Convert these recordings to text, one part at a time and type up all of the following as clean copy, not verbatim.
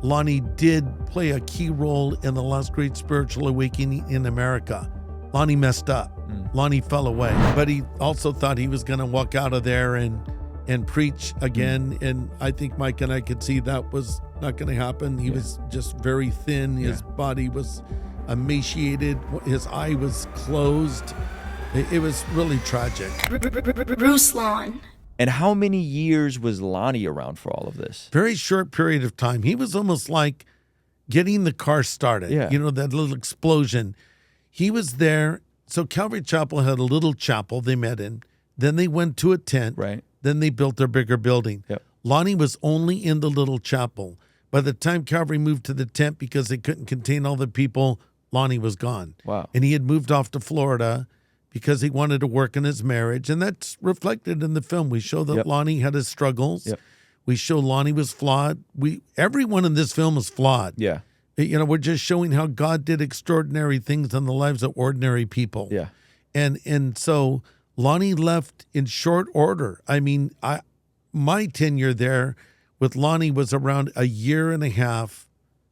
Lonnie did play a key role in the last great spiritual awakening in America. Lonnie messed up. Lonnie fell away, but he also thought he was going to walk out of there and preach again. And I think Mike and I could see that was not going to happen. He was just very thin. His body was emaciated. His eye was closed. It was really tragic. Ruslan. And how many years was Lonnie around for all of this? Very short period of time. He was almost like getting the car started. Yeah. You know, that little explosion. He was there. So Calvary Chapel had a little chapel they met in. Then they went to a tent. Right. Then they built their bigger building. Yep. Lonnie was only in the little chapel. By the time Calvary moved to the tent because they couldn't contain all the people, Lonnie was gone. Wow. And he had moved off to Florida because he wanted to work in his marriage. And that's reflected in the film. We show that Lonnie had his struggles. Yep. We show Lonnie was flawed. Everyone in this film is flawed. Yeah. You know, we're just showing how God did extraordinary things in the lives of ordinary people. Yeah. And so Lonnie left in short order. I mean, my tenure there with Lonnie was around a year and a half,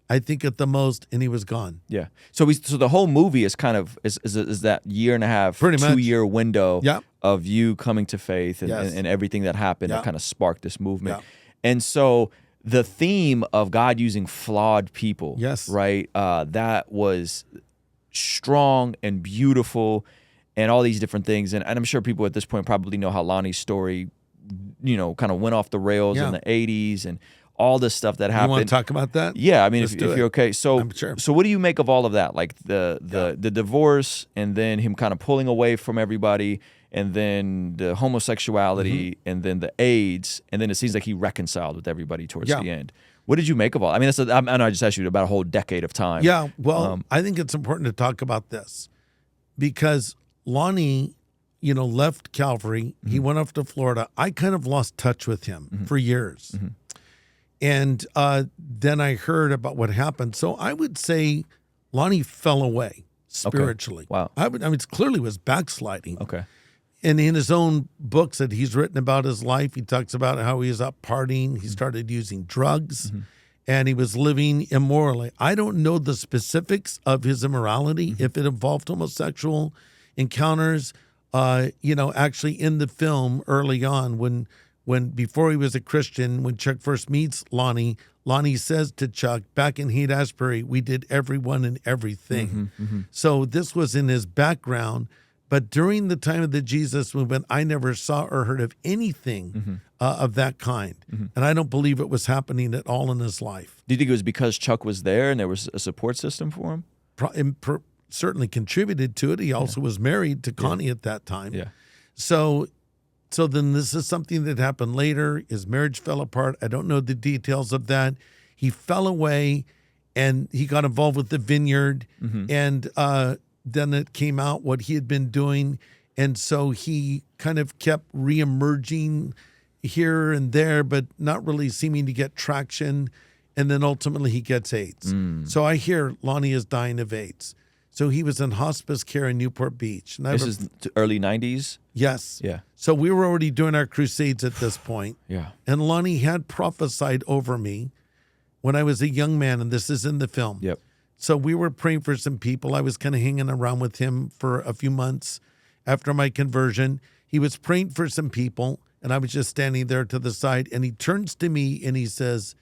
I think at the most, and he was gone. Yeah. So the whole movie is kind of is that year and a half, Pretty much. 2-year window Yep. of you coming to faith and, Yes. and everything that happened that Yep. kind of sparked this movement. Yep. And so the theme of God using flawed people, Yes. right? That was strong and beautiful and all these different things. And I'm sure people at this point probably know how Lonnie's story, kind of went off the rails in the 80s and all this stuff that happened. You want to talk about that? Yeah, I mean, Let's if do it. you're okay. So, I'm sure. So what do you make of all of that? Like the divorce, and then him kind of pulling away from everybody, and then the homosexuality, and then the AIDS, and then it seems like he reconciled with everybody towards the end. What did you make of all? I mean, I know I just asked you about a whole decade of time. Yeah, well, I think it's important to talk about this because Lonnie, left Calvary. He went off to Florida. I kind of lost touch with him for years. And then I heard about what happened. So I would say Lonnie fell away spiritually. Okay. Wow. I mean, it clearly was backsliding. Okay. And in his own books that he's written about his life, he talks about how he was up partying. He started using drugs and he was living immorally. I don't know the specifics of his immorality, if it involved homosexual encounters. Actually in the film early on when before he was a Christian, when Chuck first meets Lonnie says to Chuck, back in Haight-Ashbury, we did everyone and everything. So this was in his background. But during the time of the Jesus movement, I never saw or heard of anything of that kind. And I don't believe it was happening at all in his life. Do you think it was because Chuck was there and there was a support system for him? Certainly contributed to it. He also was married to Connie at that time. Yeah. So then this is something that happened later. His marriage fell apart. I don't know the details of that. He fell away and he got involved with the vineyard. And then it came out what he had been doing. And so he kind of kept reemerging here and there, but not really seeming to get traction. And then ultimately he gets AIDS. So I hear Lonnie is dying of AIDS. So he was in hospice care in Newport Beach. And This is early 90s? Yes. Yeah. So we were already doing our crusades at this point. Yeah. And Lonnie had prophesied over me when I was a young man, and this is in the film. Yep. So we were praying for some people. I was kind of hanging around with him for a few months after my conversion. He was praying for some people, and I was just standing there to the side, and he turns to me and he says,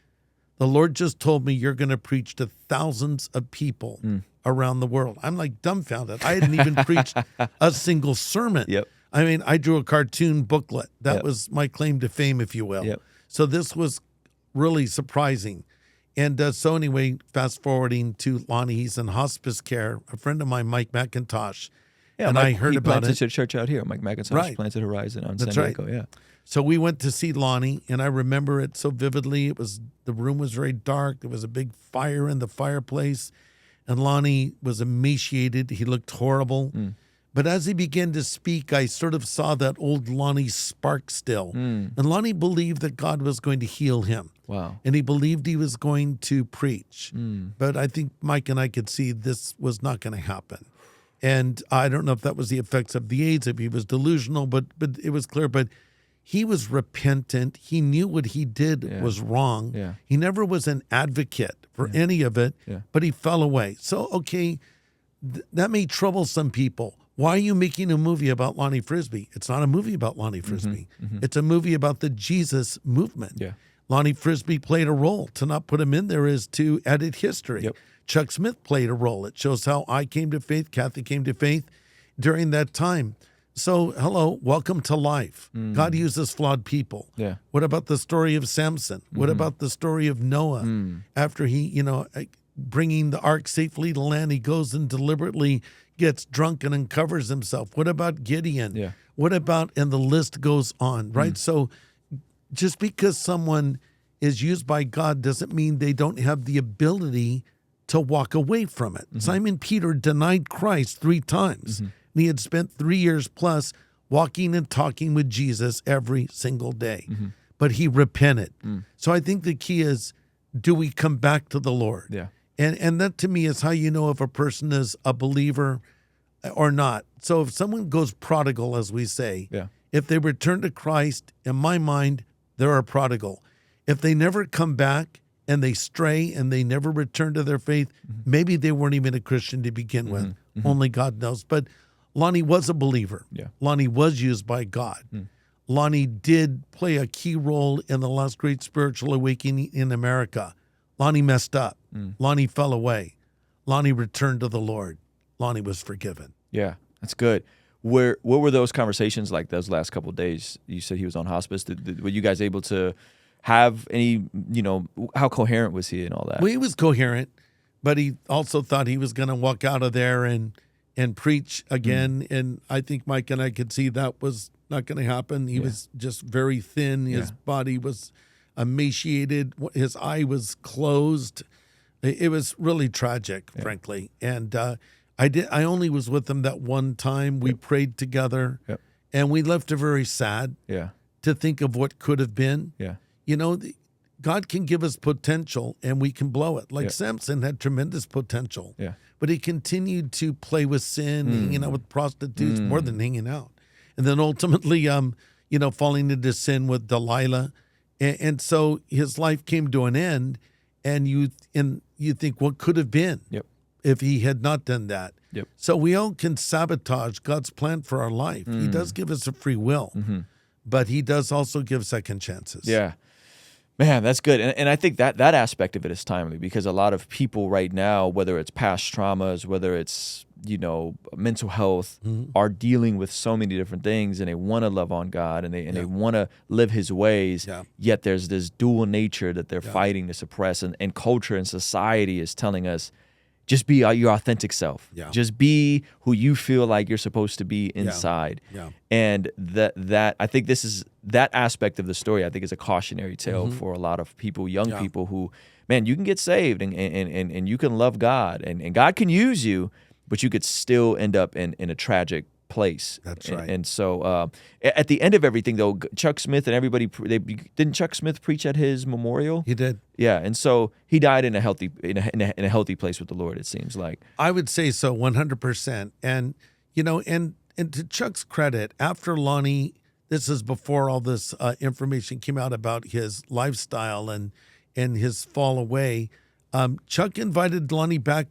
the Lord just told me you're going to preach to thousands of people around the world. I'm like dumbfounded. I hadn't even preached a single sermon. Yep. I mean, I drew a cartoon booklet. That was my claim to fame, if you will. Yep. So this was really surprising. And so anyway, fast forwarding to Lonnie, he's in hospice care. A friend of mine, Mike McIntosh, and I heard about it. He planted a church out here. Mike McIntosh planted Horizon on San Diego. Yeah. So we went to see Lonnie, and I remember it so vividly. The room was very dark. There was a big fire in the fireplace, and Lonnie was emaciated. He looked horrible. But as he began to speak, I sort of saw that old Lonnie spark still. And Lonnie believed that God was going to heal him. Wow. And he believed he was going to preach. But I think Mike and I could see this was not going to happen. And I don't know if that was the effects of the AIDS, if he was delusional, but it was clear. But he was repentant. He knew what he did was wrong. Yeah. He never was an advocate for any of it, but he fell away. So, okay, that may trouble some people. Why are you making a movie about Lonnie Frisbee? It's not a movie about Lonnie Frisbee. It's a movie about the Jesus movement. Yeah. Lonnie Frisbee played a role. To not put him in there is to edit history. Yep. Chuck Smith played a role. It shows how I came to faith, Kathy came to faith during that time. So, hello, welcome to life. God uses flawed people. Yeah. What about the story of Samson? What about the story of Noah? After he, bringing the ark safely to land, he goes and deliberately gets drunk and uncovers himself. What about Gideon? Yeah. What about, and the list goes on, right? So just because someone is used by God doesn't mean they don't have the ability to walk away from it. Simon Peter denied Christ 3 times. And he had spent 3 years plus walking and talking with Jesus every single day. But he repented. So I think the key is, do we come back to the Lord? Yeah. And that to me is how you know if a person is a believer or not. So if someone goes prodigal, as we say, if they return to Christ, in my mind, they're a prodigal. If they never come back and they stray and they never return to their faith, maybe they weren't even a Christian to begin with. Only God knows. But Lonnie was a believer. Yeah. Lonnie was used by God. Lonnie did play a key role in the last great spiritual awakening in America. Lonnie messed up. Lonnie fell away. Lonnie returned to the Lord. Lonnie was forgiven. Yeah, that's good. What were those conversations like those last couple of days? You said he was on hospice. Were you guys able to have any, how coherent was he and all that? Well, he was coherent, but he also thought he was going to walk out of there and preach again. And I think Mike and I could see that was not going to happen. He was just very thin. His body was emaciated. His eye was closed. It was really tragic, frankly. And I only was with him that one time. We prayed together, and we left her very sad to think of what could have been. Yeah. God can give us potential, and we can blow it. Like Samson had tremendous potential, but he continued to play with sin, hanging out with prostitutes, more than hanging out. And then ultimately, falling into sin with Delilah. And so his life came to an end, and you think, what could have been if he had not done that? So we all can sabotage God's plan for our life. He does give us a free will, but he does also give second chances. Yeah. Man, that's good. And I think that aspect of it is timely, because a lot of people right now, whether it's past traumas, whether it's, mental health, are dealing with so many different things, and they want to love on God, and they want to live his ways, yet there's this dual nature that they're fighting to suppress, and culture and society is telling us, just be your authentic self. Just be who you feel like you're supposed to be inside. And that I think that aspect of the story, I think, is a cautionary tale for a lot of people, young people who, man, you can get saved and you can love God, and God can use you, but you could still end up in a tragic place. That's right. And so at the end of everything, though, Chuck Smith and everybody, didn't Chuck Smith preach at his memorial? He did. Yeah, and so he died in a healthy place with the Lord, it seems like. I would say so, 100%. And and to Chuck's credit, after Lonnie, this is before all this information came out about his lifestyle and his fall away, Chuck invited Lonnie back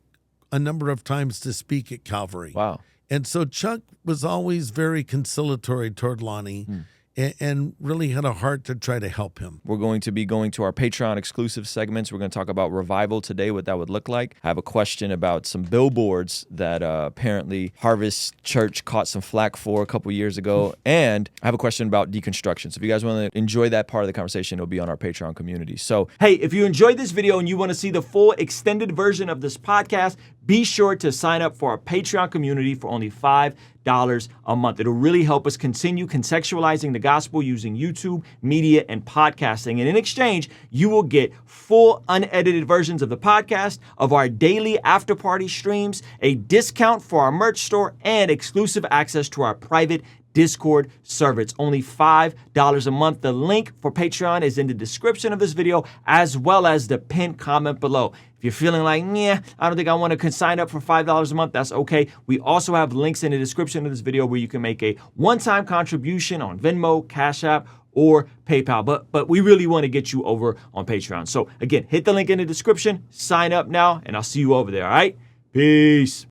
a number of times to speak at Calvary. Wow. And so Chuck was always very conciliatory toward Lonnie and really had a heart to try to help him. We're going to be going to our Patreon exclusive segments. We're going to talk about revival today, what that would look like. I have a question about some billboards that apparently Harvest Church caught some flack for a couple years ago. And I have a question about deconstruction. So if you guys want to enjoy that part of the conversation, it'll be on our Patreon community. So, hey, if you enjoyed this video and you want to see the full extended version of this podcast, be sure to sign up for our Patreon community for only $5 a month. It'll really help us continue contextualizing the gospel using YouTube, media, and podcasting. And in exchange, you will get full unedited versions of the podcast, of our daily after party streams, a discount for our merch store, and exclusive access to our private Discord server. It's only $5 a month. The link for Patreon is in the description of this video, as well as the pinned comment below. If you're feeling like, yeah, I don't think I want to sign up for $5 a month, that's okay. We also have links in the description of this video where you can make a one-time contribution on Venmo, Cash App, or PayPal. But we really want to get you over on Patreon. So again, hit the link in the description, sign up now, and I'll see you over there, all right? Peace.